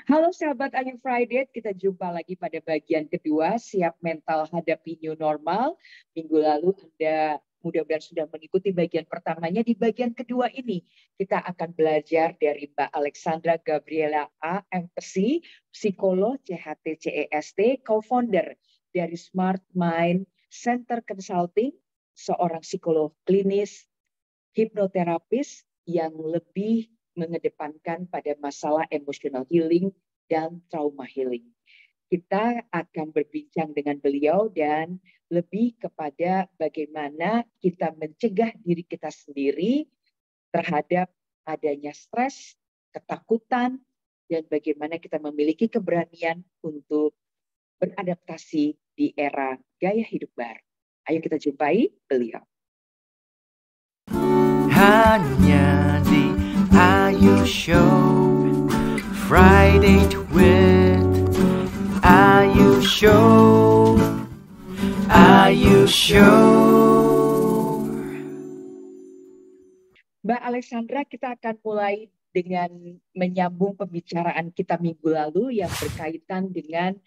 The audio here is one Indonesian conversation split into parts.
Halo sahabat Ayu Friday, kita jumpa lagi pada bagian kedua, siap mental hadapi new normal. Minggu lalu Anda mudah-mudahan sudah mengikuti bagian pertamanya. Di bagian kedua ini, kita akan belajar dari Mbak Alexandra Gabriela A. MPC, psikolog CHT CEST, co-founder dari Smart Mind Center Consulting, seorang psikolog klinis, hipnoterapis yang lebih mengedepankan pada masalah emotional healing dan trauma healing. Kita akan berbincang dengan beliau dan lebih kepada bagaimana kita mencegah diri kita sendiri terhadap adanya stres, ketakutan, dan bagaimana kita memiliki keberanian untuk beradaptasi di era gaya hidup baru. Ayo kita jumpai beliau. Hanya di Ayu Show, Friday with Ayu Show, Ayu Show. Mbak Alexandra, kita akan mulai dengan menyambung pembicaraan kita minggu lalu yang berkaitan dengan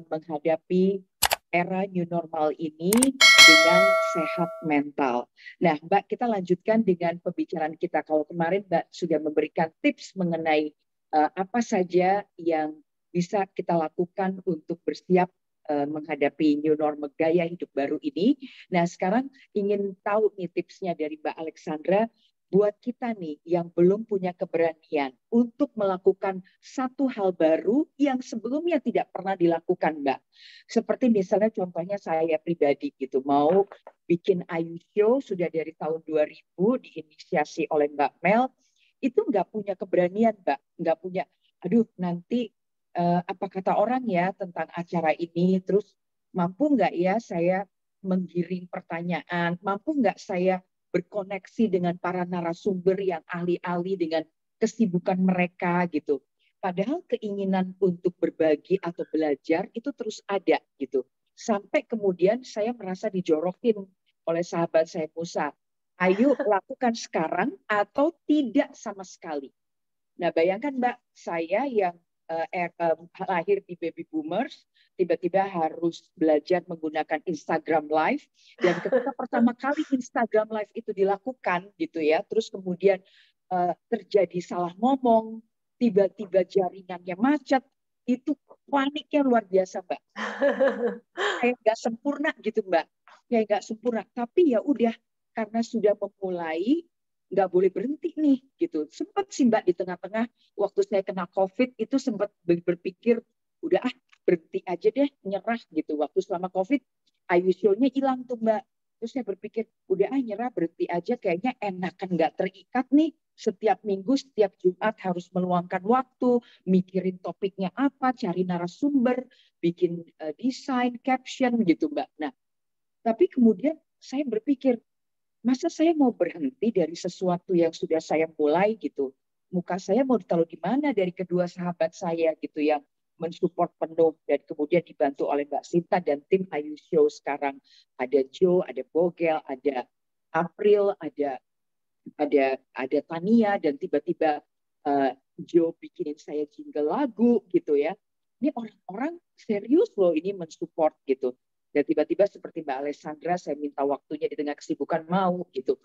menghadapi era new normal ini dengan sehat mental. Nah, Mbak, kita lanjutkan dengan pembicaraan kita. Kalau kemarin Mbak sudah memberikan tips mengenai apa saja yang bisa kita lakukan untuk bersiap menghadapi new normal gaya hidup baru ini. Nah, sekarang ingin tahu nih tipsnya dari Mbak Alexandra buat kita nih yang belum punya keberanian untuk melakukan satu hal baru yang sebelumnya tidak pernah dilakukan, Mbak. Seperti misalnya contohnya saya pribadi gitu, mau bikin Ayu Show sudah dari tahun 2000 diinisiasi oleh Mbak Mel, itu nggak punya keberanian, Mbak. Nggak punya, aduh nanti apa kata orang ya tentang acara ini, terus mampu nggak ya saya menggiring pertanyaan, mampu nggak saya berkoneksi dengan para narasumber yang ahli-ahli dengan kesibukan mereka gitu. Padahal keinginan untuk berbagi atau belajar itu terus ada gitu. Sampai kemudian saya merasa dijorokin oleh sahabat saya Musa. Ayo lakukan sekarang atau tidak sama sekali. Nah bayangkan Mbak, saya yang lahir di baby boomers, tiba-tiba harus belajar menggunakan Instagram Live. Dan ketika pertama kali Instagram Live itu dilakukan gitu ya, terus kemudian terjadi salah ngomong, tiba-tiba jaringannya macet, itu paniknya luar biasa Mbak. Kayak nggak sempurna gitu Mbak, kayak nggak sempurna. Tapi ya udah, karena sudah memulai, nggak boleh berhenti nih gitu. Sempat sih Mbak di tengah-tengah waktu saya kena COVID itu sempat berpikir udah berhenti aja deh, nyerah gitu. Waktu selama COVID Ayu Show-nya hilang tuh Mbak. Terus saya berpikir udah nyerah, berhenti aja, kayaknya enakan nggak terikat nih. Setiap minggu, setiap Jumat harus meluangkan waktu, mikirin topiknya apa, cari narasumber, bikin desain, caption gitu Mbak. Nah, tapi kemudian saya berpikir, masa saya mau berhenti dari sesuatu yang sudah saya mulai gitu? Muka saya mau ditaruh di mana dari kedua sahabat saya gitu yang mensupport penuh dan kemudian dibantu oleh Mbak Sinta dan tim Ayu Show sekarang. Ada Joe, ada Bogel, ada April, ada Tania dan tiba-tiba Joe bikinin saya jingle lagu gitu ya. Ini orang-orang serius loh ini mensupport gitu. Dan tiba-tiba seperti Mbak Alessandra, saya minta waktunya di tengah kesibukan mau gitu.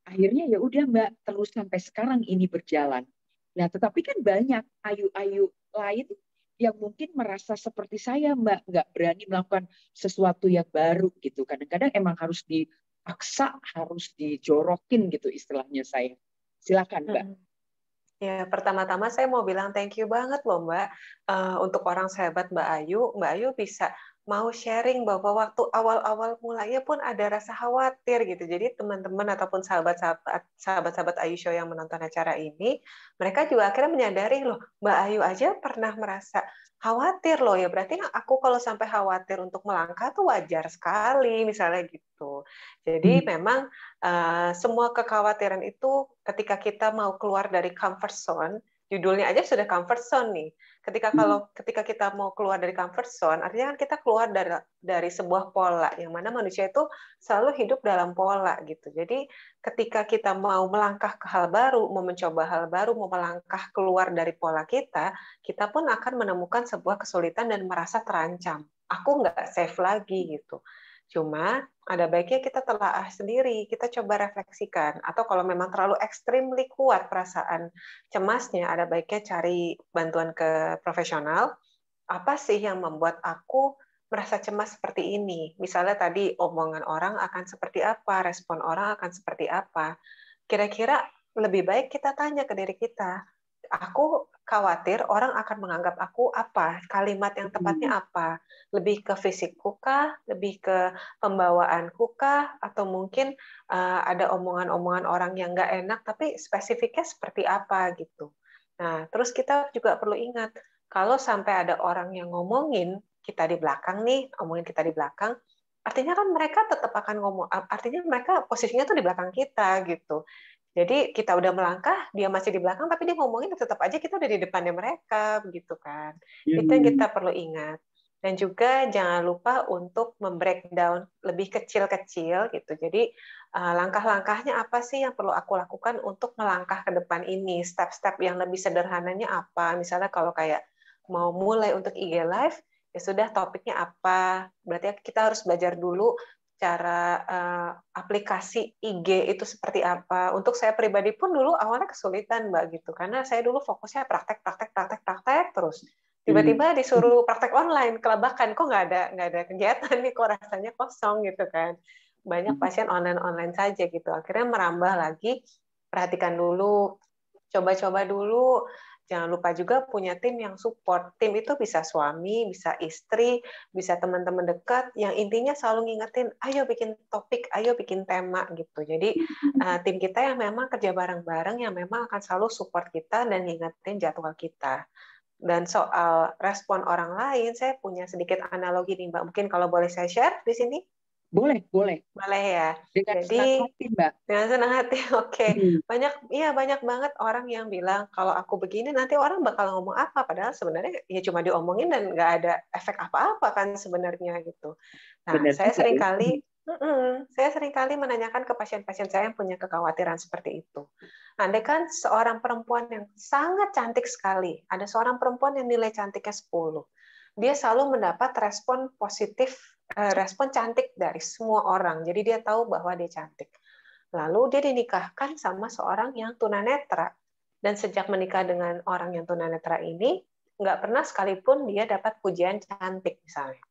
Akhirnya ya udah Mbak, terus sampai sekarang ini berjalan. Nah, tetapi kan banyak ayu-ayu lain yang mungkin merasa seperti saya Mbak, nggak berani melakukan sesuatu yang baru gitu. Kadang-kadang emang harus dipaksa, harus dijorokin gitu istilahnya saya. Silakan Mbak. Ya, pertama-tama saya mau bilang thank you banget loh Mbak, untuk orang sehebat Mbak Ayu. Mbak Ayu bisa mau sharing bahwa waktu awal-awal mulainya pun ada rasa khawatir gitu. Jadi teman-teman ataupun sahabat-sahabat Ayu Show yang menonton acara ini, mereka juga akhirnya menyadari loh, Mbak Ayu aja pernah merasa khawatir loh ya. Berarti aku kalau sampai khawatir untuk melangkah tuh wajar sekali, misalnya gitu. Jadi memang semua kekhawatiran itu ketika kita mau keluar dari comfort zone, judulnya aja sudah comfort zone nih. Ketika kita mau keluar dari comfort zone, artinya kan kita keluar dari sebuah pola, yang mana manusia itu selalu hidup dalam pola gitu. Jadi ketika kita mau melangkah ke hal baru, mau mencoba hal baru, mau melangkah keluar dari pola kita pun akan menemukan sebuah kesulitan dan merasa terancam. Aku nggak safe lagi gitu. Cuma ada baiknya kita telaah sendiri, kita coba refleksikan. Atau kalau memang terlalu extremely kuat perasaan cemasnya, ada baiknya cari bantuan ke profesional. Apa sih yang membuat aku merasa cemas seperti ini? Misalnya tadi omongan orang akan seperti apa, respon orang akan seperti apa. Kira-kira lebih baik kita tanya ke diri kita, aku khawatir orang akan menganggap aku apa, kalimat yang tepatnya apa, lebih ke fisikku kah, lebih ke pembawaanku kah, atau mungkin ada omongan-omongan orang yang nggak enak, tapi spesifiknya seperti apa gitu. Nah, terus kita juga perlu ingat, kalau sampai ada orang yang ngomongin kita di belakang nih, ngomongin kita di belakang, artinya kan mereka tetap akan ngomong, artinya mereka posisinya tuh di belakang kita gitu. Jadi kita udah melangkah, dia masih di belakang, tapi dia ngomongin tetap aja kita udah di depannya mereka, begitu kan. Itu yang kita perlu ingat. Dan juga jangan lupa untuk membreakdown lebih kecil-kecil gitu. Jadi langkah-langkahnya apa sih yang perlu aku lakukan untuk melangkah ke depan ini? Step-step yang lebih sederhananya apa? Misalnya kalau kayak mau mulai untuk IG Live, ya sudah topiknya apa? Berarti kita harus belajar dulu cara aplikasi IG itu seperti apa. Untuk saya pribadi pun dulu awalnya kesulitan, Mbak, gitu. Karena saya dulu fokusnya praktek terus. Tiba-tiba disuruh praktek online, kelabakan. Kok nggak ada kegiatan nih, kok rasanya kosong gitu kan. Banyak pasien online saja gitu. Akhirnya merambah lagi, perhatikan dulu, coba-coba dulu. Jangan lupa juga punya tim yang support. Tim itu bisa suami, bisa istri, bisa teman-teman dekat, yang intinya selalu ngingetin, ayo bikin topik, ayo bikin tema gitu. Jadi tim kita yang memang kerja bareng-bareng, yang memang akan selalu support kita dan ngingetin jadwal kita. Dan soal respon orang lain, saya punya sedikit analogi nih, Mbak. Mungkin kalau boleh saya share di sini? Boleh, boleh. Boleh ya. Dengan Jadi senang hati, Mbak. dengan senang hati, oke. Banyak banget orang yang bilang kalau aku begini nanti orang bakal ngomong apa, padahal sebenarnya ya cuma diomongin dan nggak ada efek apa-apa kan sebenarnya gitu. Nah, Benar saya juga ya. seringkali menanyakan ke pasien-pasien saya yang punya kekhawatiran seperti itu. Andai kan seorang perempuan yang sangat cantik sekali, ada seorang perempuan yang nilai cantiknya 10, dia selalu mendapat respon positif, respon cantik dari semua orang. Jadi dia tahu bahwa dia cantik. Lalu dia dinikahkan sama seorang yang tunanetra. Dan sejak menikah dengan orang yang tunanetra ini, nggak pernah sekalipun dia dapat pujian cantik misalnya.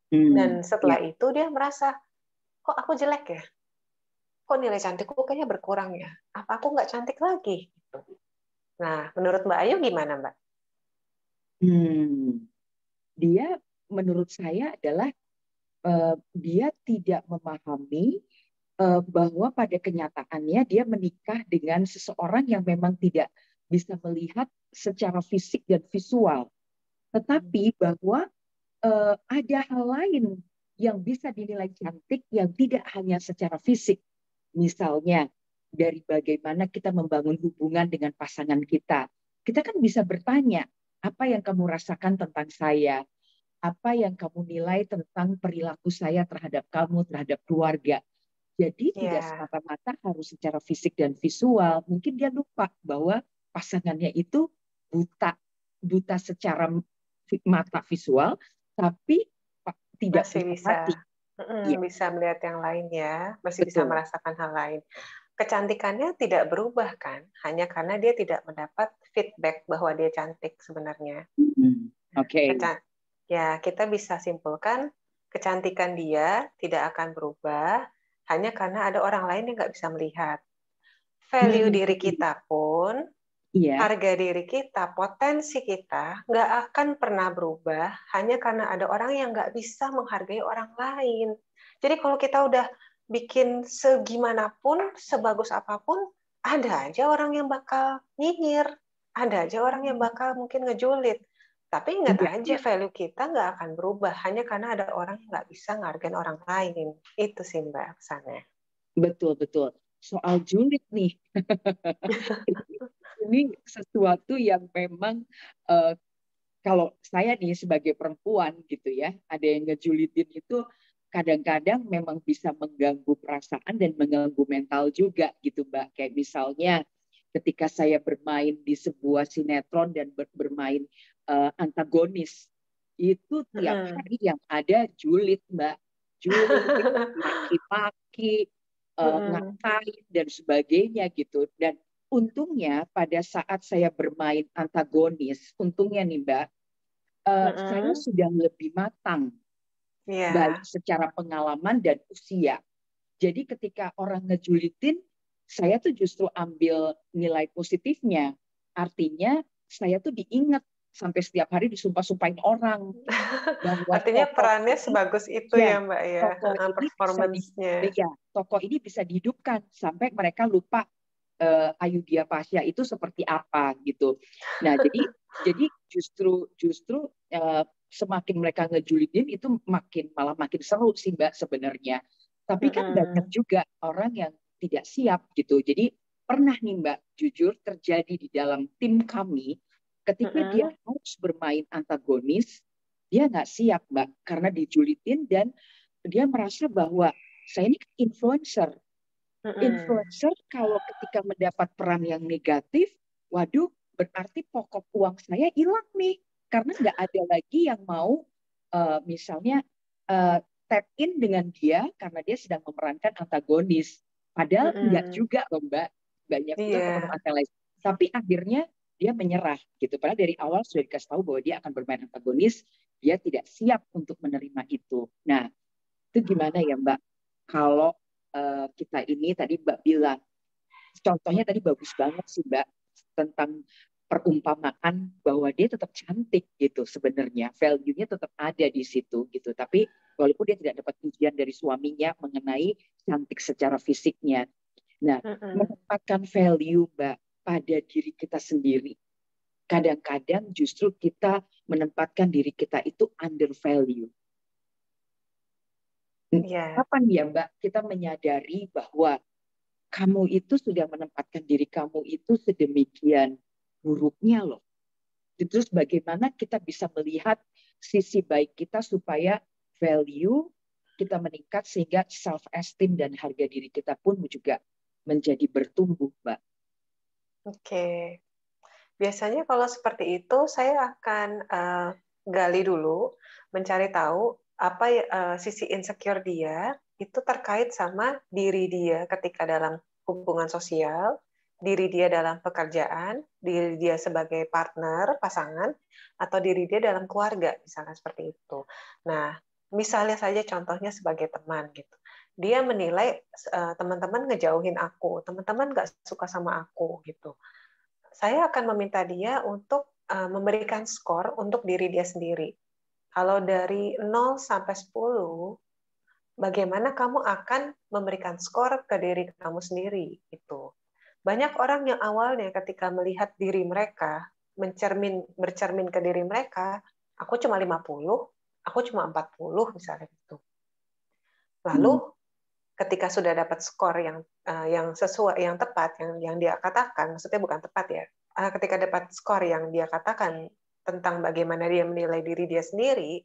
Dan setelah itu dia merasa, kok aku jelek ya? Kok nilai cantikku kayaknya berkurang ya? Apa aku nggak cantik lagi? Nah, menurut Mbak Ayu gimana, Mbak? Dia menurut saya adalah dia tidak memahami bahwa pada kenyataannya dia menikah dengan seseorang yang memang tidak bisa melihat secara fisik dan visual, tetapi bahwa ada hal lain yang bisa dinilai cantik yang tidak hanya secara fisik. Misalnya dari bagaimana kita membangun hubungan dengan pasangan kita. Kita kan bisa bertanya, apa yang kamu rasakan tentang saya? Apa yang kamu nilai tentang perilaku saya terhadap kamu, terhadap keluarga? Jadi tidak semata-mata harus secara fisik dan visual. Mungkin dia lupa bahwa pasangannya itu buta secara mata visual, tapi tidak masih buta bisa hati. bisa melihat yang lain ya, masih bisa Betul. merasakan hal lain. Kecantikannya tidak berubah kan, hanya karena dia tidak mendapat feedback bahwa dia cantik sebenarnya. Oke. Ya, kita bisa simpulkan kecantikan dia tidak akan berubah hanya karena ada orang lain yang nggak bisa melihat. Value diri kita pun, harga diri kita, potensi kita nggak akan pernah berubah hanya karena ada orang yang nggak bisa menghargai orang lain. Jadi kalau kita udah bikin segimanapun, sebagus apapun, ada aja orang yang bakal nyinyir, ada aja orang yang bakal mungkin ngejulit. Tapi ingat aja, value kita nggak akan berubah hanya karena ada orang yang nggak bisa ngargain orang lain. Itu sih Mbak pesannya. Betul. Soal julid nih. ini sesuatu yang memang kalau saya nih sebagai perempuan gitu ya, ada yang ngejulitin itu kadang-kadang memang bisa mengganggu perasaan dan mengganggu mental juga gitu Mbak. Kayak misalnya ketika saya bermain di sebuah sinetron dan bermain antagonis, itu tiap hari yang ada julid Mbak. Julid, maki-maki, ngatain dan sebagainya gitu. Dan untungnya pada saat saya bermain antagonis, untungnya nih Mbak, saya sudah lebih matang, baik secara pengalaman dan usia. Jadi ketika orang ngejulitin, saya tuh justru ambil nilai positifnya. Artinya saya tuh diingat sampai setiap hari disumpah-sumpahin orang bahwa Artinya perannya sebagus itu ya Mbak ya, performance-nya. Tokoh ini bisa dihidupkan sampai mereka lupa Ayudhya Pasha itu seperti apa gitu. Nah, jadi justru semakin mereka ngejulitin itu malah makin seru sih Mbak sebenarnya. Tapi kan banyak juga orang yang tidak siap gitu. Jadi pernah nih Mbak, jujur terjadi di dalam tim kami ketika dia harus bermain antagonis, dia nggak siap Mbak karena dijulitin dan dia merasa bahwa saya ini influencer. Influencer kalau ketika mendapat peran yang negatif, waduh, berarti pokok uang saya hilang nih, karena nggak ada lagi yang mau misalnya tap in dengan dia karena dia sedang memerankan antagonis. Padahal nggak juga loh Mbak, banyak juga teman-teman lain. Tapi akhirnya dia menyerah gitu. Padahal dari awal sudah dikasih tahu bahwa dia akan bermain antagonis, dia tidak siap untuk menerima itu. Nah, itu gimana ya Mbak? Kalau kita ini tadi Mbak bilang, contohnya tadi bagus banget sih Mbak, tentang perumpamaan bahwa dia tetap cantik gitu sebenarnya, value-nya tetap ada di situ gitu. Tapi walaupun dia tidak dapat pujian dari suaminya mengenai cantik secara fisiknya. Nah, menempatkan value Mbak pada diri kita sendiri. Kadang-kadang justru kita menempatkan diri kita itu under value. Kapan ya Mbak kita menyadari bahwa kamu itu sudah menempatkan diri kamu itu sedemikian buruknya loh. Terus bagaimana kita bisa melihat sisi baik kita supaya value kita meningkat sehingga self esteem dan harga diri kita pun juga menjadi bertumbuh Mbak. Oke. Biasanya kalau seperti itu saya akan gali dulu, mencari tahu apa sisi insecure dia itu terkait sama diri dia ketika dalam hubungan sosial, diri dia dalam pekerjaan, diri dia sebagai partner, pasangan, atau diri dia dalam keluarga, misalnya seperti itu. Nah, misalnya saja contohnya sebagai teman gitu. Dia menilai teman-teman ngejauhin aku, teman-teman nggak suka sama aku gitu. Saya akan meminta dia untuk memberikan skor untuk diri dia sendiri. Kalau dari 0 sampai 10, bagaimana kamu akan memberikan skor ke diri kamu sendiri? Itu. Banyak orang yang awalnya ketika melihat diri mereka, bercermin ke diri mereka, aku cuma 50, aku cuma 40, misalnya gitu. Lalu, ketika sudah dapat skor yang sesuai, yang tepat, yang dia katakan, maksudnya bukan tepat ya, ketika dapat skor yang dia katakan tentang bagaimana dia menilai diri dia sendiri,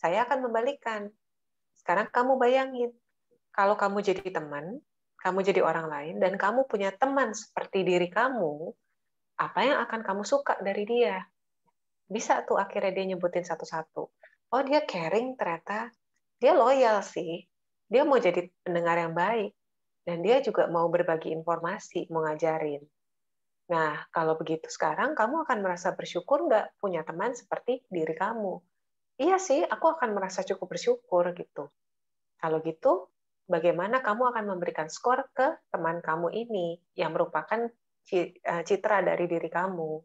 saya akan membalikan. Sekarang kamu bayangin, kalau kamu jadi teman, kamu jadi orang lain, dan kamu punya teman seperti diri kamu, apa yang akan kamu suka dari dia? Bisa tuh akhirnya dia nyebutin satu-satu. Oh, dia caring ternyata, dia loyal sih, dia mau jadi pendengar yang baik, dan dia juga mau berbagi informasi, mau ngajarin. Nah, kalau begitu sekarang kamu akan merasa bersyukur nggak punya teman seperti diri kamu? Iya sih, aku akan merasa cukup bersyukur gitu. Kalau gitu, bagaimana kamu akan memberikan skor ke teman kamu ini yang merupakan citra dari diri kamu?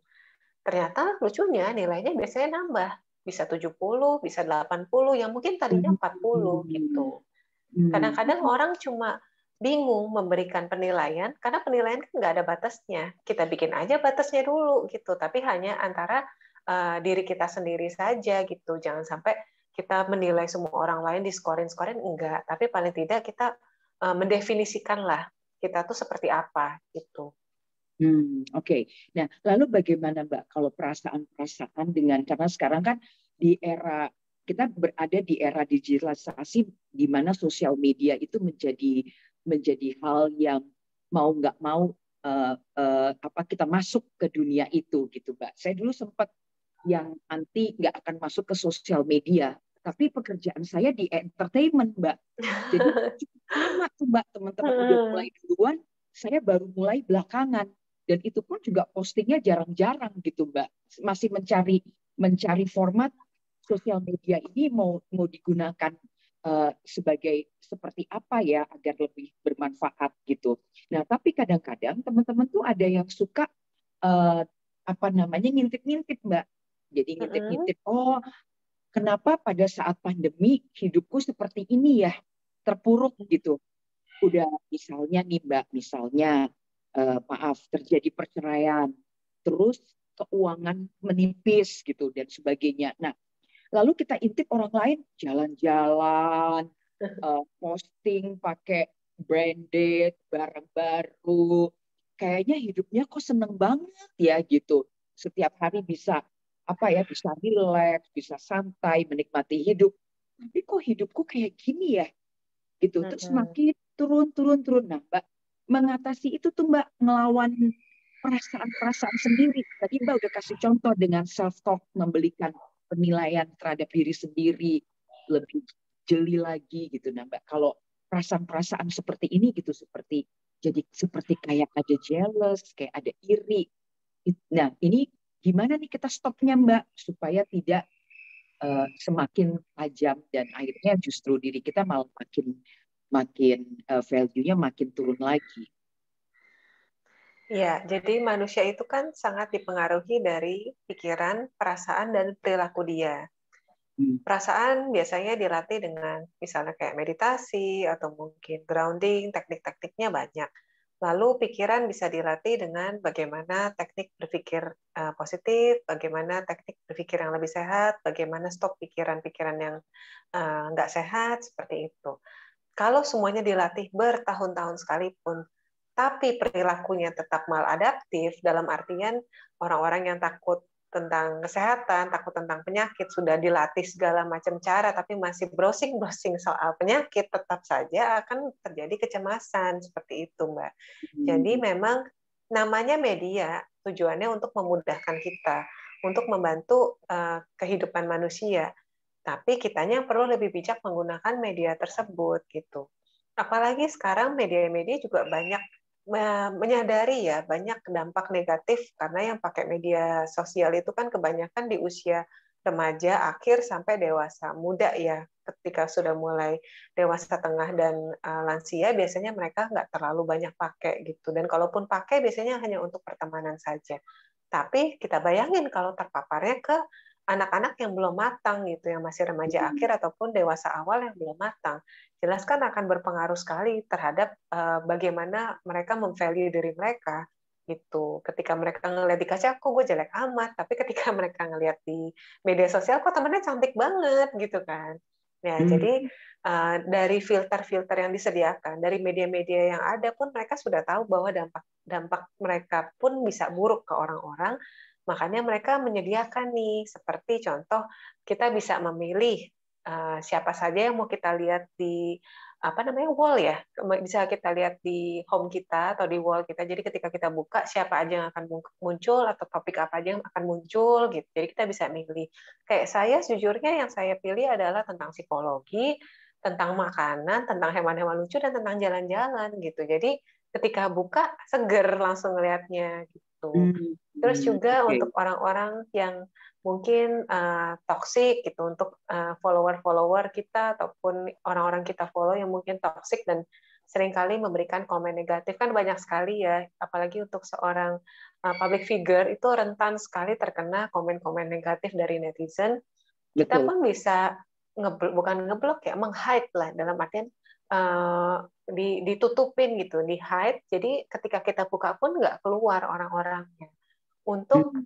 Ternyata lucunya nilainya biasanya nambah. Bisa 70, bisa 80, yang mungkin tadinya 40 gitu. Kadang-kadang orang cuma bingung memberikan penilaian karena penilaian kan nggak ada batasnya. Kita bikin aja batasnya dulu gitu, tapi hanya antara diri kita sendiri saja gitu. Jangan sampai kita menilai semua orang lain diskorin enggak, tapi paling tidak kita mendefinisikan lah kita tuh seperti apa gitu. Oke. Nah, lalu bagaimana Mbak kalau perasaan-perasaan karena sekarang kan kita berada di era digitalisasi di mana sosial media itu menjadi hal yang mau nggak mau kita masuk ke dunia itu gitu Mbak. Saya dulu sempat yang anti nggak akan masuk ke sosial media, tapi pekerjaan saya di entertainment Mbak. Jadi sama tuh Mbak, teman-teman udah mulai duluan, saya baru mulai belakangan. Dan itu pun juga postingnya jarang-jarang gitu Mbak. Masih mencari format sosial media ini mau digunakan sebagai seperti apa ya agar lebih bermanfaat gitu. Nah, tapi kadang-kadang teman-teman tuh ada yang suka ngintip-ngintip Mbak. Jadi ngintip-ngintip, oh kenapa pada saat pandemi hidupku seperti ini ya, terpuruk gitu. Udah misalnya nih Mbak, maaf terjadi perceraian, terus keuangan menipis gitu dan sebagainya. Nah, lalu kita intip orang lain jalan-jalan, posting pakai branded, barang baru. Kayaknya hidupnya kok seneng banget ya gitu. Setiap hari bisa bisa relax, bisa santai, menikmati hidup. Tapi kok hidupku kayak gini ya? Gitu. Terus makin turun, turun, turun. Nah, Mbak, mengatasi itu tuh Mbak, ngelawan perasaan-perasaan sendiri. Tadi Mbak udah kasih contoh dengan self-talk, membelikan penilaian terhadap diri sendiri, lebih jeli lagi gitu. Nah, Mbak, kalau perasaan-perasaan seperti ini gitu, seperti kayak ada jealous, kayak ada iri. Nah, ini gimana nih kita stopnya Mbak, supaya tidak semakin tajam dan akhirnya justru diri kita malah makin makin value-nya makin turun lagi. Ya, jadi manusia itu kan sangat dipengaruhi dari pikiran, perasaan, dan perilaku dia. Perasaan biasanya dilatih dengan misalnya kayak meditasi atau mungkin grounding, teknik-tekniknya banyak. Lalu pikiran bisa dilatih dengan bagaimana teknik berpikir positif, bagaimana teknik berpikir yang lebih sehat, bagaimana stop pikiran-pikiran yang nggak sehat, seperti itu. Kalau semuanya dilatih bertahun-tahun sekalipun, tapi perilakunya tetap maladaptif, dalam artian orang-orang yang takut tentang kesehatan, takut tentang penyakit, sudah dilatih segala macam cara, tapi masih browsing-browsing soal penyakit, tetap saja akan terjadi kecemasan, seperti itu, Mbak. Jadi memang namanya media, tujuannya untuk memudahkan kita, untuk membantu kehidupan manusia, tapi kitanya perlu lebih bijak menggunakan media tersebut, gitu. Apalagi sekarang media-media juga banyak menyadari ya banyak dampak negatif karena yang pakai media sosial itu kan kebanyakan di usia remaja akhir sampai dewasa muda ya. Ketika sudah mulai dewasa tengah dan lansia biasanya mereka nggak terlalu banyak pakai gitu, dan kalaupun pakai biasanya hanya untuk pertemanan saja. Tapi kita bayangin kalau terpaparnya ke anak-anak yang belum matang gitu, yang masih remaja akhir ataupun dewasa awal yang belum matang, jelas kan akan berpengaruh sekali terhadap bagaimana mereka memvalue diri mereka gitu. Ketika mereka ngeliat di kaca, kok gue jelek amat, tapi ketika mereka ngeliat di media sosial, kok temennya cantik banget gitu kan. Ya, jadi dari filter-filter yang disediakan, dari media-media yang ada pun mereka sudah tahu bahwa dampak mereka pun bisa buruk ke orang-orang. Makanya mereka menyediakan nih, seperti contoh kita bisa memilih siapa saja yang mau kita lihat di wall ya, bisa kita lihat di home kita atau di wall kita. Jadi ketika kita buka siapa aja yang akan muncul atau topik apa aja yang akan muncul gitu. Jadi kita bisa milih. Kayak saya sejujurnya yang saya pilih adalah tentang psikologi, tentang makanan, tentang hewan-hewan lucu, dan tentang jalan-jalan gitu. Jadi ketika buka seger langsung ngelihatnya gitu. Terus juga untuk orang-orang yang mungkin toksik gitu, untuk follower-follower kita ataupun orang-orang kita follow yang mungkin toksik dan seringkali memberikan komen negatif, kan banyak sekali ya, apalagi untuk seorang public figure itu rentan sekali terkena komen-komen negatif dari netizen. Kita pun bisa bukan ngeblok ya, meng-hide lah, dalam artian ditutupin gitu, di-hide. Jadi ketika kita buka pun nggak keluar orang-orangnya. Untuk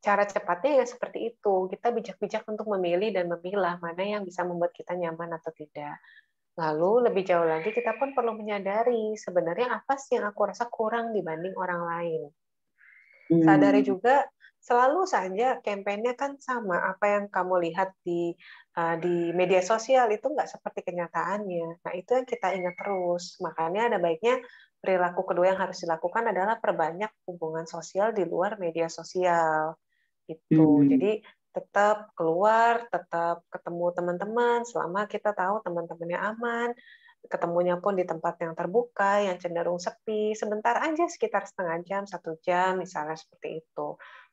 cara cepatnya ya seperti itu. Kita bijak-bijak untuk memilih dan memilah mana yang bisa membuat kita nyaman atau tidak. Lalu lebih jauh lagi kita pun perlu menyadari sebenarnya apa sih yang aku rasa kurang dibanding orang lain. Sadari Hmm. juga selalu saja kampanye kan sama, apa yang kamu lihat di media sosial itu nggak seperti kenyataannya. Nah, itu yang kita ingat terus. Makanya ada baiknya perilaku kedua yang harus dilakukan adalah perbanyak hubungan sosial di luar media sosial. Gitu. Hmm. Jadi tetap keluar, tetap ketemu teman-teman selama kita tahu teman-temannya aman, ketemunya pun di tempat yang terbuka, yang cenderung sepi, sebentar aja sekitar setengah jam, 1 jam, misalnya seperti itu.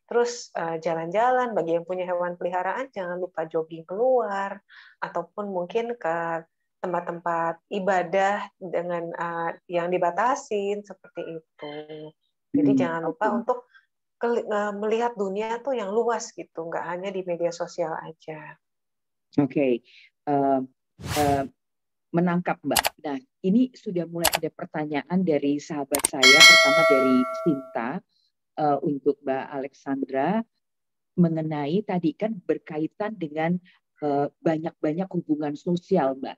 Terus jalan-jalan, bagi yang punya hewan peliharaan, jangan lupa jogging keluar, ataupun mungkin ke tempat-tempat ibadah dengan yang dibatasin, seperti itu. Jadi Hmm. jangan lupa Oke. untuk melihat dunia tuh yang luas gitu, nggak hanya di media sosial aja. Oke. Eh, eh, Menangkap Mbak. Nah, ini sudah mulai ada pertanyaan dari sahabat saya, pertama dari Sinta, untuk Mbak Alexandra, mengenai tadi kan berkaitan dengan banyak-banyak hubungan sosial, Mbak.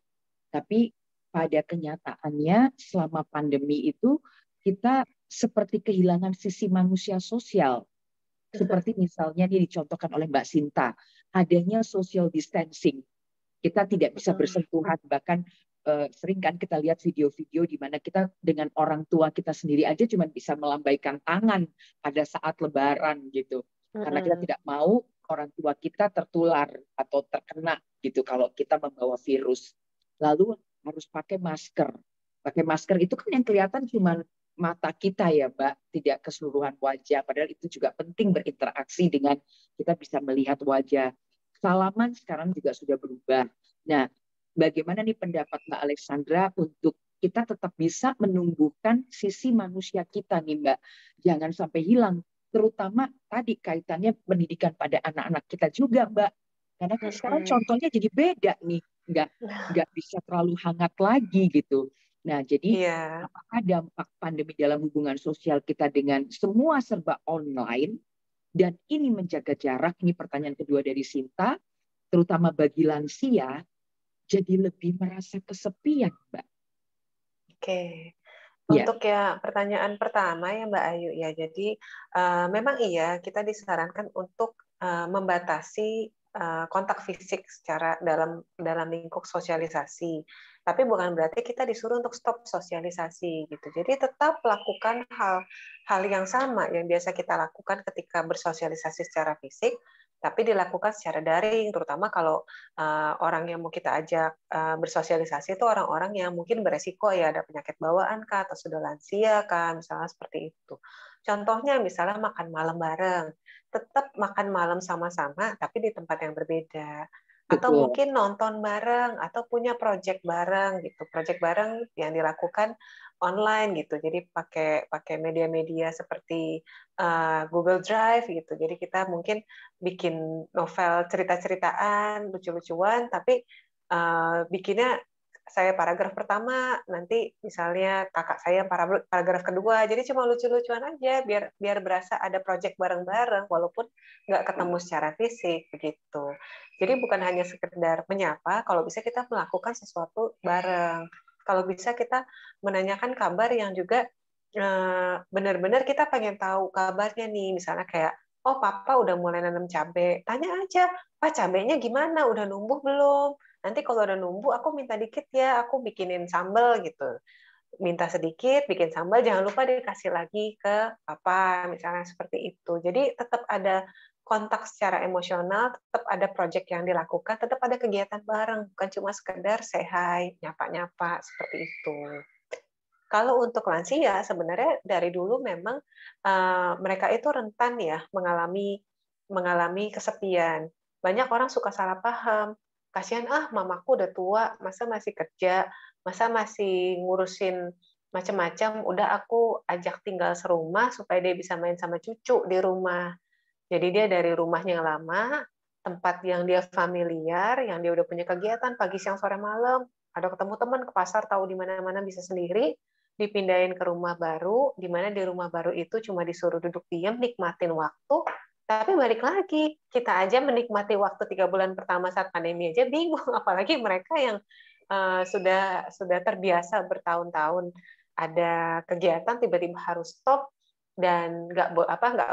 Tapi pada kenyataannya selama pandemi itu kita seperti kehilangan sisi manusia sosial. Seperti misalnya ini dicontohkan oleh Mbak Sinta, adanya social distancing. Kita tidak bisa bersentuhan, bahkan sering kan kita lihat video-video di mana kita dengan orang tua kita sendiri aja cuma bisa melambaikan tangan pada saat lebaran gitu. Karena kita tidak mau orang tua kita tertular atau terkena gitu kalau kita membawa virus. Lalu harus pakai masker. Pakai masker itu kan yang kelihatan cuma mata kita ya, Mbak, tidak keseluruhan wajah. Padahal itu juga penting berinteraksi dengan kita bisa melihat wajah. Salaman sekarang juga sudah berubah. Nah, bagaimana nih pendapat Mbak Alexandra untuk kita tetap bisa menumbuhkan sisi manusia kita nih Mbak. Jangan sampai hilang. Terutama tadi kaitannya pendidikan pada anak-anak kita juga Mbak. Karena kan sekarang contohnya jadi beda nih. Nggak bisa terlalu hangat lagi gitu. Nah, jadi Iya. apakah dampak pandemi dalam hubungan sosial kita dengan semua serba online dan ini menjaga jarak, ini pertanyaan kedua dari Sinta, terutama bagi lansia, jadi lebih merasa kesepian, Mbak. Oke. Ya, Untuk ya pertanyaan pertama ya Mbak Ayu ya, jadi memang iya kita disarankan untuk membatasi kontak fisik secara dalam lingkup sosialisasi. Tapi bukan berarti kita disuruh untuk stop sosialisasi gitu. Jadi tetap lakukan hal yang sama yang biasa kita lakukan ketika bersosialisasi secara fisik, tapi dilakukan secara daring, terutama kalau orang yang mau kita ajak bersosialisasi itu orang-orang yang mungkin beresiko ya ada penyakit bawaan kah atau sudah lansia kan, misalnya seperti itu. Contohnya misalnya makan malam bareng, tetap makan malam sama-sama tapi di tempat yang berbeda. Atau betul. mungkin nonton bareng atau punya project bareng gitu. Project bareng yang dilakukan online gitu. Jadi pakai pakai media-media seperti Google Drive gitu. Jadi kita mungkin bikin novel cerita-ceritaan, lucu-lucuan, tapi bikinnya saya paragraf pertama, nanti misalnya kakak saya paragraf kedua, jadi cuma lucu-lucuan aja, biar berasa ada project bareng-bareng, walaupun nggak ketemu secara fisik begitu. Jadi bukan hanya sekedar menyapa, kalau bisa kita melakukan sesuatu bareng. Kalau bisa kita menanyakan kabar yang juga benar-benar kita pengen tahu kabarnya nih, misalnya kayak oh papa udah mulai nanam cabai, tanya aja, pak cabainya gimana, udah numbuh belum? Nanti kalau udah numbuh aku minta dikit ya, aku bikinin sambal gitu. Minta sedikit, bikin sambal, jangan lupa dikasih lagi ke papa, misalnya seperti itu. Jadi tetap ada kontak secara emosional, tetap ada project yang dilakukan, tetap ada kegiatan bareng, bukan cuma sekedar say hi, nyapa-nyapa, seperti itu. Kalau untuk lansia, sebenarnya dari dulu memang mereka itu rentan ya mengalami kesepian. Banyak orang suka salah paham. Kasihan mamaku udah tua, masa masih kerja, masa masih ngurusin macam-macam. Udah aku ajak tinggal serumah supaya dia bisa main sama cucu di rumah. Jadi dia dari rumahnya yang lama, tempat yang dia familiar, yang dia udah punya kegiatan pagi, siang, sore, malam, ada ketemu teman ke pasar, tahu di mana-mana bisa sendiri, dipindahin ke rumah baru, di mana di rumah baru itu cuma disuruh duduk diam, nikmatin waktu, tapi balik lagi, kita aja menikmati waktu 3 bulan pertama saat pandemi aja bingung, apalagi mereka yang sudah terbiasa bertahun-tahun ada kegiatan tiba-tiba harus stop dan nggak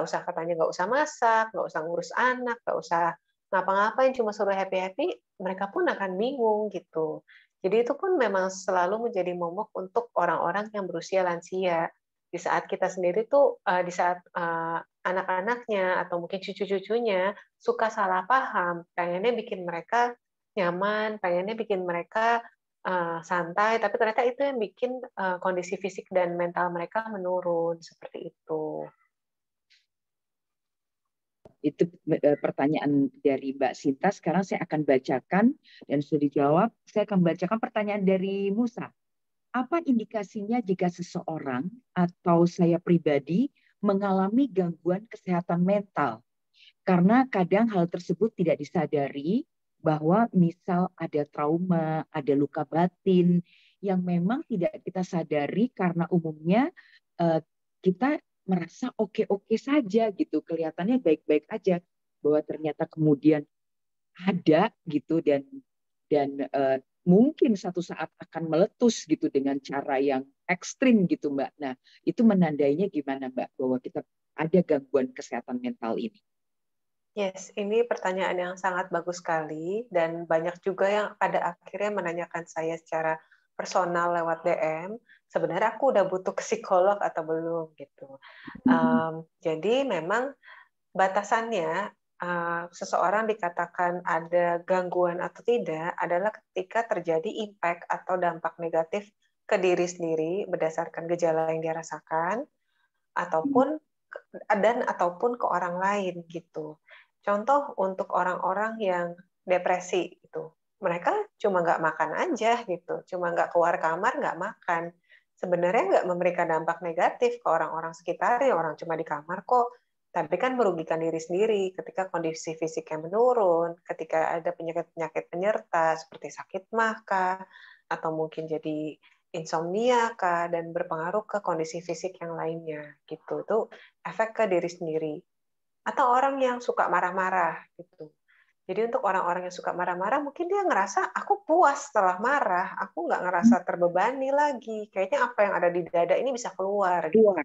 usah katanya nggak usah masak, nggak usah ngurus anak, nggak usah ngapa-ngapain, cuma suruh happy-happy, mereka pun akan bingung gitu. Jadi itu pun memang selalu menjadi momok untuk orang-orang yang berusia lansia. Di saat kita sendiri tuh, di saat anak-anaknya atau mungkin cucu-cucunya suka salah paham, pengennya bikin mereka nyaman, pengennya bikin mereka santai, tapi ternyata itu yang bikin kondisi fisik dan mental mereka menurun, seperti itu. Itu pertanyaan dari Mbak Sinta. Sekarang saya akan bacakan dan sudah dijawab. Saya akan bacakan pertanyaan dari Musa. Apa indikasinya jika seseorang atau saya pribadi mengalami gangguan kesehatan mental? Karena kadang hal tersebut tidak disadari, bahwa misal ada trauma, ada luka batin yang memang tidak kita sadari karena umumnya kita merasa oke-oke saja gitu, kelihatannya baik-baik aja, bahwa ternyata kemudian ada gitu dan mungkin satu saat akan meletus gitu dengan cara yang ekstrim gitu Mbak. Nah, itu menandainya gimana Mbak bahwa kita ada gangguan kesehatan mental ini? Yes, ini pertanyaan yang sangat bagus sekali dan banyak juga yang pada akhirnya menanyakan saya secara personal lewat DM. Sebenarnya aku udah butuh ke psikolog atau belum gitu. Jadi memang batasannya seseorang dikatakan ada gangguan atau tidak adalah ketika terjadi impact atau dampak negatif ke diri sendiri berdasarkan gejala yang dia rasakan ataupun ataupun ke orang lain gitu. Contoh untuk orang-orang yang depresi itu, mereka cuma nggak makan aja gitu, cuma nggak keluar kamar nggak makan. Sebenarnya nggak memberikan dampak negatif ke orang-orang sekitarnya, orang cuma di kamar kok. Tapi kan merugikan diri sendiri ketika kondisi fisiknya menurun, ketika ada penyakit-penyakit penyerta seperti sakit mah kah, atau mungkin jadi insomnia kah, dan berpengaruh ke kondisi fisik yang lainnya gitu. Itu efek ke diri sendiri. Atau orang yang suka marah-marah gitu. Jadi untuk orang-orang yang suka marah-marah, mungkin dia ngerasa aku puas setelah marah, aku nggak ngerasa terbebani lagi. Kayaknya apa yang ada di dada ini bisa keluar. Gitu. Keluar.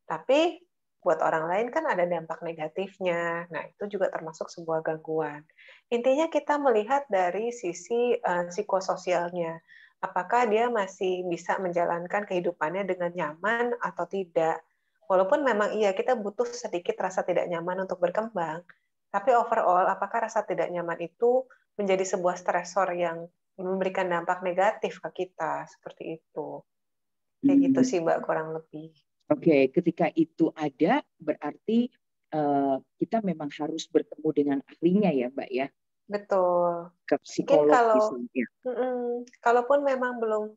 Tapi buat orang lain kan ada dampak negatifnya. Nah itu juga termasuk sebuah gangguan. Intinya kita melihat dari sisi psikososialnya. Apakah dia masih bisa menjalankan kehidupannya dengan nyaman atau tidak. Walaupun memang iya kita butuh sedikit rasa tidak nyaman untuk berkembang, tapi overall apakah rasa tidak nyaman itu menjadi sebuah stresor yang memberikan dampak negatif ke kita seperti itu. Kayak gitu sih Mbak kurang lebih. Oke, ketika itu ada berarti kita memang harus bertemu dengan ahlinya ya Mbak ya. Betul. Ke Mungkin psikolog misalnya. Kalaupun memang belum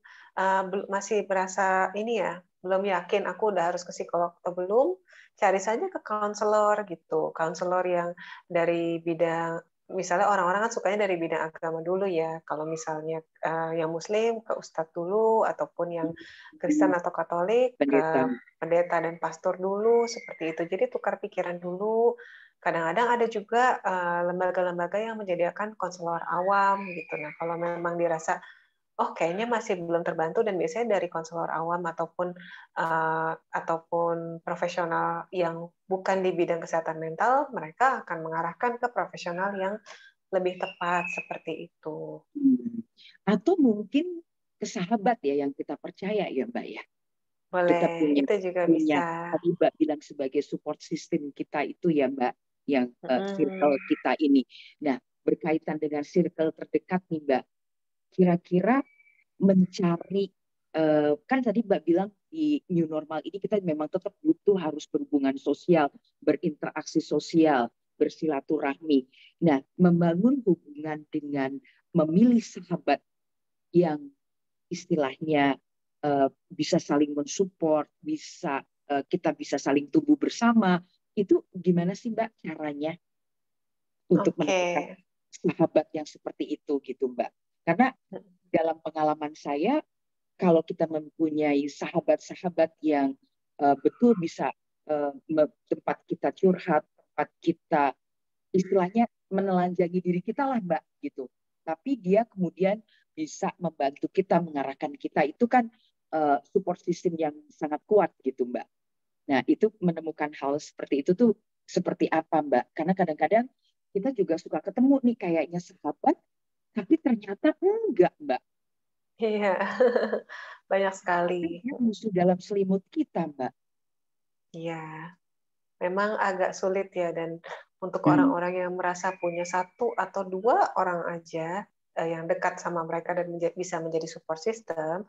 masih berasa ini ya, belum yakin aku udah harus ke psikolog atau belum, cari saja ke konselor gitu. Konselor yang dari bidang, misalnya orang-orang kan sukanya dari bidang agama dulu ya. Kalau misalnya yang muslim ke ustadz dulu, ataupun yang Kristen atau Katolik ke Pendeta. pendeta dan pastor dulu, seperti itu. Jadi tukar pikiran dulu. Kadang-kadang ada juga lembaga-lembaga yang menyediakan konselor awam gitu. Nah, kalau memang dirasa oh kayaknya masih belum terbantu, dan biasanya dari konselor awam ataupun profesional yang bukan di bidang kesehatan mental, mereka akan mengarahkan ke profesional yang lebih tepat seperti itu. Atau mungkin ke sahabat ya yang kita percaya ya Mbak ya. Boleh, Kita itu juga bisa. tadi Mbak bilang sebagai support system kita itu ya Mbak, yang circle kita ini. Nah, berkaitan dengan circle terdekat nih Mbak, kira-kira mencari, kan tadi Mbak bilang di new normal ini kita memang tetap butuh harus berhubungan sosial, berinteraksi sosial, bersilaturahmi. Nah, membangun hubungan dengan memilih sahabat yang istilahnya bisa saling mensupport, kita bisa saling tumbuh bersama. Itu gimana sih Mbak caranya untuk menemukan sahabat yang seperti itu gitu Mbak? Karena dalam pengalaman saya, kalau kita mempunyai sahabat-sahabat yang betul bisa tempat kita curhat, tempat kita istilahnya menelanjangi diri kita lah Mbak gitu. tapi dia kemudian bisa membantu kita, mengarahkan kita. Itu kan support system yang sangat kuat gitu, Mbak. Nah, itu menemukan hal seperti itu tuh seperti apa, Mbak? Karena kadang-kadang kita juga suka ketemu nih kayaknya sahabat, tapi ternyata enggak, Mbak. Iya, banyak sekali. Dia musuh dalam selimut kita, Mbak. Iya, memang agak sulit ya, dan untuk Hmm. orang-orang yang merasa punya satu atau dua orang aja yang dekat sama mereka dan bisa menjadi support system,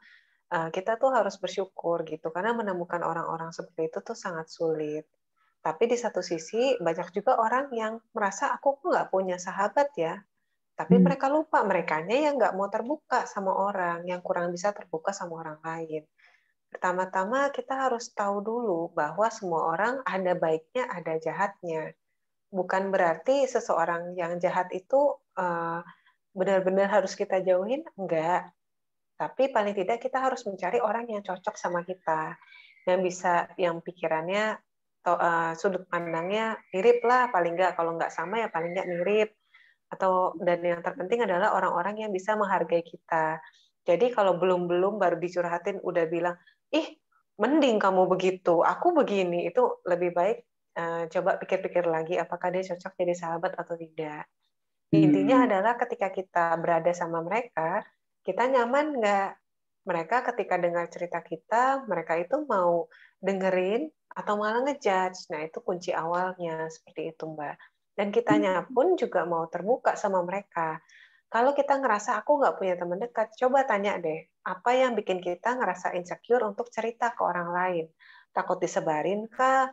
kita tuh harus bersyukur gitu, karena menemukan orang-orang seperti itu tuh sangat sulit. Tapi di satu sisi banyak juga orang yang merasa aku kok nggak punya sahabat ya, tapi Hmm. mereka lupa merekanya yang nggak mau terbuka sama orang, yang kurang bisa terbuka sama orang lain. Pertama-tama kita harus tahu dulu bahwa semua orang ada baiknya, ada jahatnya. Bukan berarti seseorang yang jahat itu benar-benar harus kita jauhin, enggak. Tapi paling tidak kita harus mencari orang yang cocok sama kita, yang bisa, yang pikirannya, sudut pandangnya mirip lah, paling nggak, kalau nggak sama ya paling nggak mirip. Dan yang terpenting adalah orang-orang yang bisa menghargai kita. Jadi kalau belum baru dicurhatin udah bilang, ih mending kamu begitu, aku begini, itu lebih baik coba pikir-pikir lagi apakah dia cocok jadi sahabat atau tidak. Intinya Hmm. adalah ketika kita berada sama mereka, kita nyaman nggak? Mereka ketika dengar cerita kita, mereka itu mau dengerin atau malah ngejudge. Nah, itu kunci awalnya, seperti itu, Mbak. Dan kitanya pun juga mau terbuka sama mereka. Kalau kita ngerasa aku nggak punya teman dekat, coba tanya deh, apa yang bikin kita ngerasa insecure untuk cerita ke orang lain? Takut disebarin kah?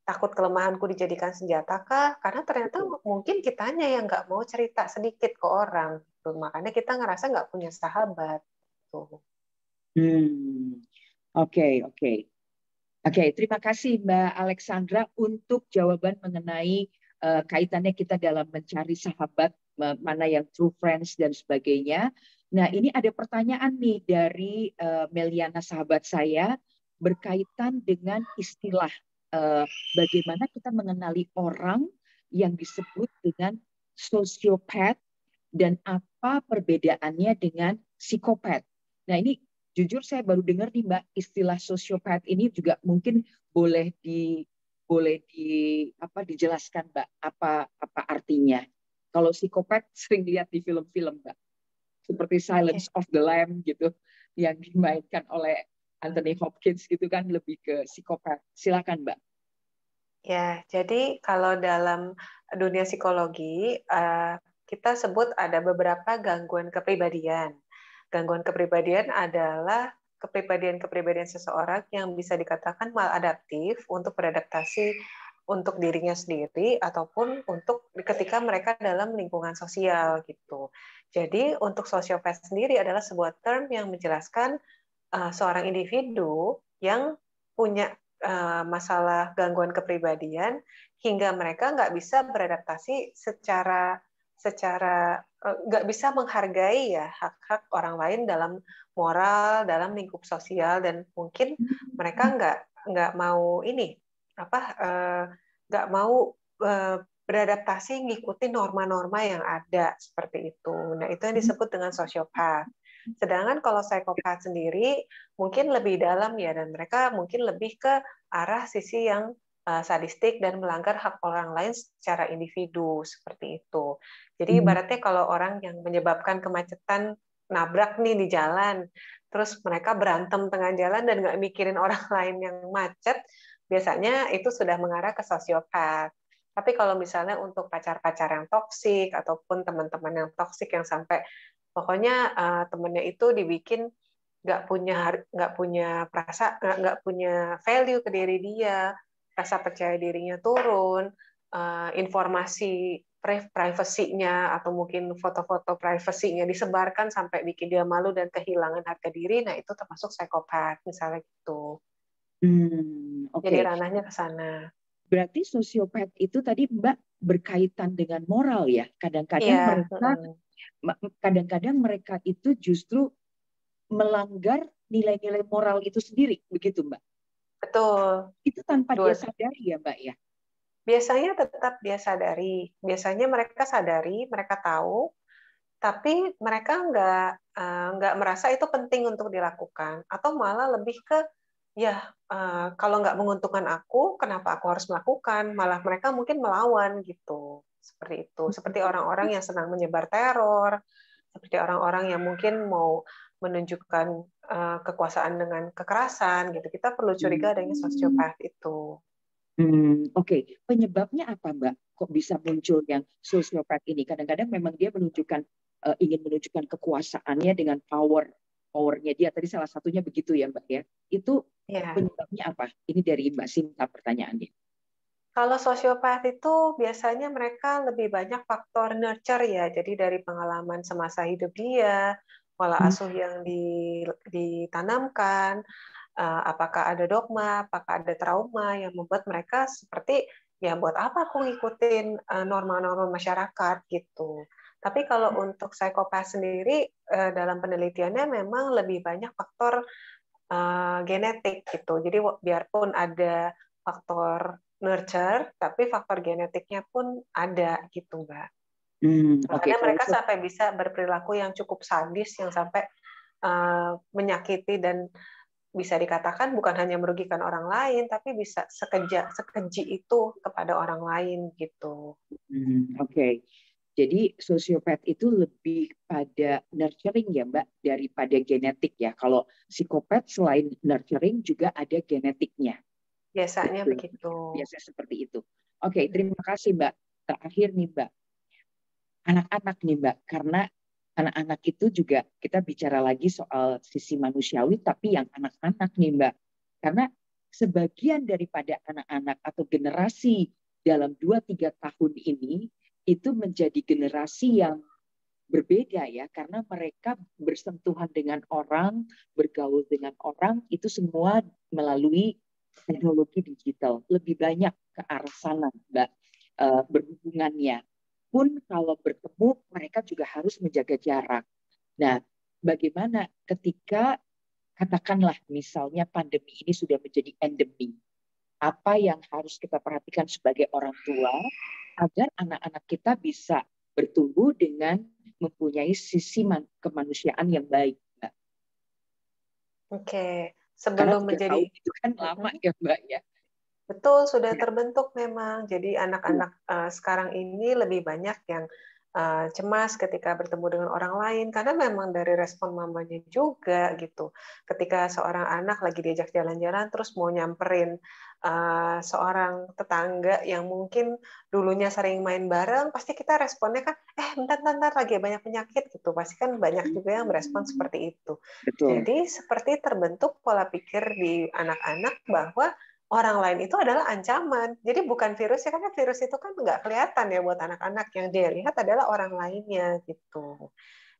Takut kelemahanku dijadikan senjata kah? Karena ternyata mungkin kitanya yang nggak mau cerita sedikit ke orang. Tuh, makanya kita ngerasa nggak punya sahabat. Tuh. Hmm. Oke, oke. Oke, terima kasih Mbak Alexandra untuk jawaban mengenai kaitannya kita dalam mencari sahabat, mana yang true friends dan sebagainya. Nah, ini ada pertanyaan nih dari Meliana sahabat saya berkaitan dengan istilah bagaimana kita mengenali orang yang disebut dengan sosiopat dan apa perbedaannya dengan psikopat. Nah, ini jujur saya baru dengar nih Mbak, istilah sosiopat ini juga mungkin boleh di dijelaskan Mbak, apa artinya. Kalau psikopat sering lihat di film-film Mbak, seperti Oke. Silence of the Lamb gitu yang dimainkan oleh Anthony Hopkins gitu kan, lebih ke psikopat. Silakan Mbak. Ya, jadi kalau dalam dunia psikologi, kita sebut ada beberapa gangguan kepribadian. Gangguan kepribadian adalah kepribadian-kepribadian seseorang yang bisa dikatakan maladaptif untuk beradaptasi untuk dirinya sendiri ataupun untuk ketika mereka dalam lingkungan sosial gitu. Jadi untuk sosiopat sendiri adalah sebuah term yang menjelaskan seorang individu yang punya masalah gangguan kepribadian hingga mereka nggak bisa beradaptasi secara nggak bisa menghargai ya hak-hak orang lain dalam moral, dalam lingkup sosial, dan mungkin mereka nggak mau ini apa nggak mau beradaptasi ngikuti norma-norma yang ada seperti itu. Nah, itu yang disebut dengan sosiopat. Sedangkan kalau psikopat sendiri mungkin lebih dalam ya, dan mereka mungkin lebih ke arah sisi yang sadistik dan melanggar hak orang lain secara individu seperti itu. Jadi ibaratnya kalau orang yang menyebabkan kemacetan nabrak nih di jalan, terus mereka berantem tengah jalan dan nggak mikirin orang lain yang macet, biasanya itu sudah mengarah ke sosiopat. Tapi kalau misalnya untuk pacar-pacar yang toksik ataupun teman-teman yang toksik yang sampai pokoknya temennya itu dibikin nggak punya nggak punya value ke diri dia, rasa percaya dirinya turun, informasi privasinya atau mungkin foto-foto privasinya disebarkan sampai bikin dia malu dan kehilangan harga diri, nah itu termasuk psikopat misalnya gitu. Jadi Oke. ranahnya ke sana. Berarti sosiopat itu tadi Mbak berkaitan dengan moral ya. Iya. Kadang-kadang mereka itu justru melanggar nilai-nilai moral itu sendiri, begitu Mbak. Betul. Itu tanpa dia Dua. sadari ya Mbak ya. Biasanya tetap dia sadari. Biasanya mereka sadari, mereka tahu, tapi mereka nggak merasa itu penting untuk dilakukan, atau malah lebih ke ya kalau nggak menguntungkan aku, kenapa aku harus melakukan? Malah mereka mungkin melawan gitu, seperti itu. Seperti orang-orang yang senang menyebar teror, seperti orang-orang yang mungkin mau menunjukkan kekuasaan dengan kekerasan gitu. Kita perlu curiga adanya sosiopat itu. Oke. Penyebabnya apa, Mbak? Kok bisa muncul yang sosiopat ini? Kadang-kadang memang dia ingin menunjukkan kekuasaannya dengan powernya dia. Tadi salah satunya begitu ya, Mbak ya. Itu Ya. penyebabnya apa? Ini dari Mbak Sinta pertanyaannya. Kalau sosiopat itu biasanya mereka lebih banyak faktor nurture ya, jadi dari pengalaman semasa hidup dia, pola asuh yang ditanamkan, apakah ada dogma, apakah ada trauma yang membuat mereka seperti ya buat apa aku ngikutin norma-norma masyarakat gitu. Tapi kalau untuk psikopat sendiri dalam penelitiannya memang lebih banyak faktor genetik gitu. Jadi biarpun ada faktor nurture, tapi faktor genetiknya pun ada gitu, Mbak. Oke. Makanya mereka sampai bisa berperilaku yang cukup sadis, yang sampai menyakiti dan bisa dikatakan bukan hanya merugikan orang lain, tapi bisa sekeji itu kepada orang lain gitu. Oke. Jadi sosiopat itu lebih pada nurturing ya, Mbak, daripada genetik ya. Kalau psikopat selain nurturing juga ada genetiknya. Biasanya Betul. begitu. Biasanya seperti itu. Oke, terima kasih, Mbak. Terakhir nih, Mbak. Anak-anak nih, Mbak. Karena anak-anak itu juga kita bicara lagi soal sisi manusiawi, tapi yang anak-anak nih, Mbak. Karena sebagian daripada anak-anak atau generasi dalam 2-3 tahun ini itu menjadi generasi yang berbeda ya, karena mereka bersentuhan dengan orang, bergaul dengan orang, itu semua melalui teknologi digital. Lebih banyak ke arah sana, Mbak, berhubungannya. Pun kalau bertemu, mereka juga harus menjaga jarak. Nah, bagaimana ketika katakanlah misalnya pandemi ini sudah menjadi endemi, apa yang harus kita perhatikan sebagai orang tua agar anak-anak kita bisa bertumbuh dengan mempunyai sisi kemanusiaan yang baik, Mbak. Oke, Karena sebelum 3 menjadi tahun itu kan lama ya, Mbak ya. betul sudah terbentuk memang. Jadi anak-anak sekarang ini lebih banyak yang cemas ketika bertemu dengan orang lain karena memang dari respon mamanya juga gitu. Ketika seorang anak lagi diajak jalan-jalan terus mau nyamperin seorang tetangga yang mungkin dulunya sering main bareng, pasti kita responnya kan, bentar lagi banyak penyakit gitu. Pasti kan banyak juga yang merespon seperti itu. Betul. Jadi seperti terbentuk pola pikir di anak-anak bahwa orang lain itu adalah ancaman. Jadi bukan virusnya, karena virus itu kan nggak kelihatan ya buat anak-anak. Yang dia lihat adalah orang lainnya gitu.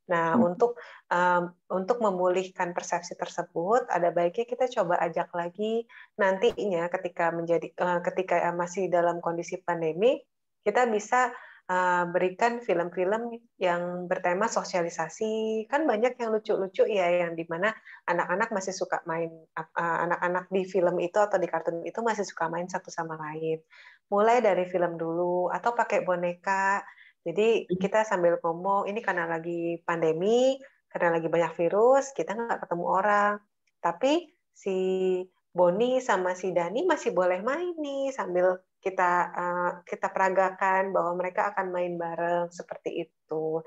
Nah, untuk memulihkan persepsi tersebut, ada baiknya kita coba ajak lagi nantinya ketika masih dalam kondisi pandemi, kita bisa berikan film-film yang bertema sosialisasi. Kan banyak yang lucu-lucu ya, yang dimana anak-anak masih suka main, anak-anak di film itu atau di kartun itu masih suka main satu sama lain. Mulai dari film dulu, atau pakai boneka. Jadi kita sambil ngomong, ini karena lagi pandemi, karena lagi banyak virus, kita nggak ketemu orang. Tapi si Boni sama si Dani masih boleh main nih, sambil kita peragakan bahwa mereka akan main bareng seperti itu.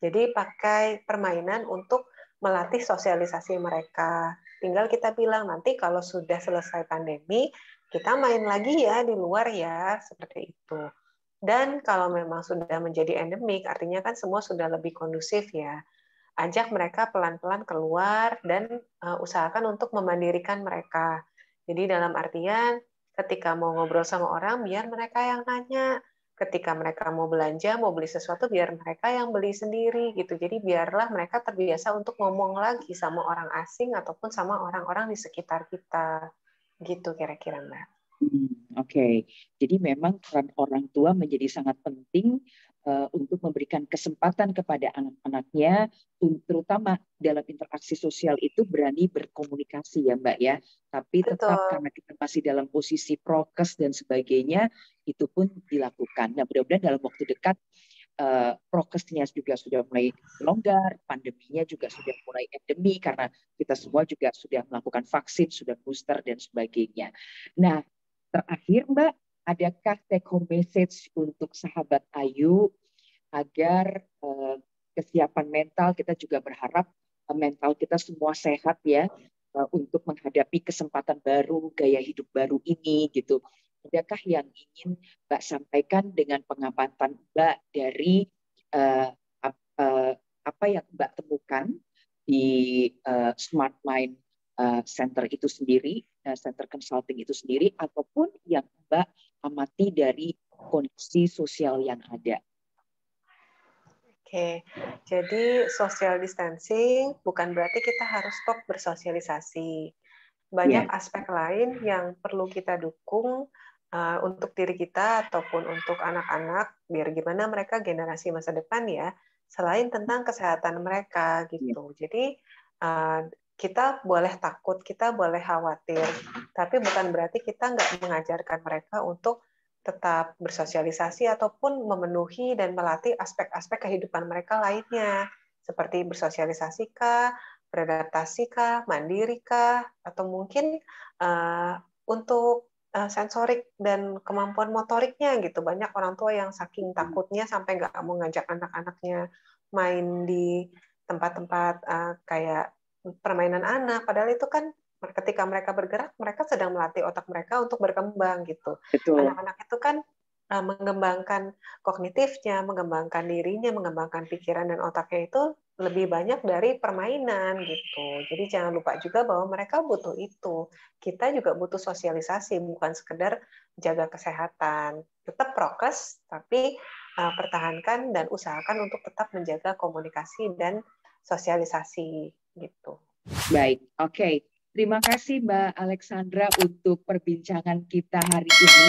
Jadi pakai permainan untuk melatih sosialisasi mereka. Tinggal kita bilang nanti kalau sudah selesai pandemi, kita main lagi ya di luar ya, seperti itu. Dan kalau memang sudah menjadi endemik, artinya kan semua sudah lebih kondusif ya. Ajak mereka pelan-pelan keluar dan usahakan untuk memandirikan mereka. Jadi dalam artian ketika mau ngobrol sama orang, biar mereka yang nanya. Ketika mereka mau belanja, mau beli sesuatu, biar mereka yang beli sendiri gitu. Jadi biarlah mereka terbiasa untuk ngomong lagi sama orang asing ataupun sama orang-orang di sekitar kita. Gitu kira-kira, Mbak. Oke. Jadi memang peran orang tua menjadi sangat penting untuk memberikan kesempatan kepada anak-anaknya, terutama dalam interaksi sosial itu berani berkomunikasi ya Mbak ya. Tapi tetap Betul. karena kita masih dalam posisi prokes dan sebagainya, itu pun dilakukan. Nah mudah-mudahan dalam waktu dekat prokesnya juga sudah mulai longgar, pandeminya juga sudah mulai endemi karena kita semua juga sudah melakukan vaksin, sudah booster dan sebagainya. Nah, terakhir Mbak, adakah take home message untuk sahabat Ayu agar kesiapan mental, kita juga berharap mental kita semua sehat ya, untuk menghadapi kesempatan baru, gaya hidup baru ini gitu. Adakah yang ingin Mbak sampaikan dengan pengamatan Mbak dari apa yang Mbak temukan di Smart Mind Center itu sendiri, Center Consulting itu sendiri, ataupun yang Mbak amati dari kondisi sosial yang ada? Oke, jadi social distancing bukan berarti kita harus stop bersosialisasi. Banyak aspek lain yang perlu kita dukung untuk diri kita ataupun untuk anak-anak, biar gimana mereka generasi masa depan ya, selain tentang kesehatan mereka gitu. Jadi kita boleh takut, kita boleh khawatir, tapi bukan berarti kita nggak mengajarkan mereka untuk tetap bersosialisasi ataupun memenuhi dan melatih aspek-aspek kehidupan mereka lainnya, seperti bersosialisasi kah, beradaptasi kah, mandiri kah, atau mungkin untuk sensorik dan kemampuan motoriknya gitu. Banyak orang tua yang saking takutnya sampai nggak mau ngajak anak-anaknya main di tempat-tempat kayak permainan anak, padahal itu kan ketika mereka bergerak, mereka sedang melatih otak mereka untuk berkembang gitu. Anak-anak itu kan mengembangkan kognitifnya, mengembangkan dirinya, mengembangkan pikiran dan otaknya itu lebih banyak dari permainan gitu. Jadi jangan lupa juga bahwa mereka butuh itu. Kita juga butuh sosialisasi, bukan sekedar jaga kesehatan. Tetap prokes, tapi pertahankan dan usahakan untuk tetap menjaga komunikasi dan sosialisasi gitu. Baik, oke. Terima kasih Mbak Alexandra untuk perbincangan kita hari ini.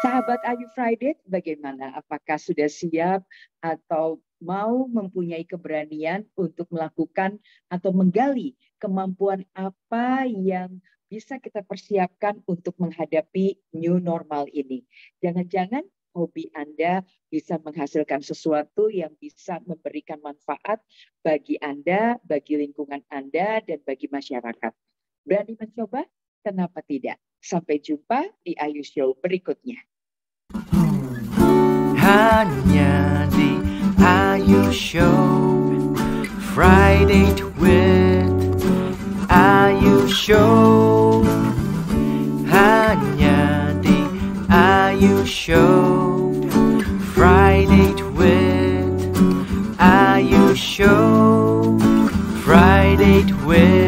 Sahabat Ayu Friday, bagaimana? Apakah sudah siap atau mau mempunyai keberanian untuk melakukan atau menggali kemampuan apa yang bisa kita persiapkan untuk menghadapi new normal ini? Jangan-jangan hobi Anda bisa menghasilkan sesuatu yang bisa memberikan manfaat bagi Anda, bagi lingkungan Anda, dan bagi masyarakat. Berani mencoba? Kenapa tidak? Sampai jumpa di Ayu Show berikutnya. Hanya di Ayu Show, Friday with Ayu Show. Hanya di Ayu Show, Friday with Ayu Show, Friday with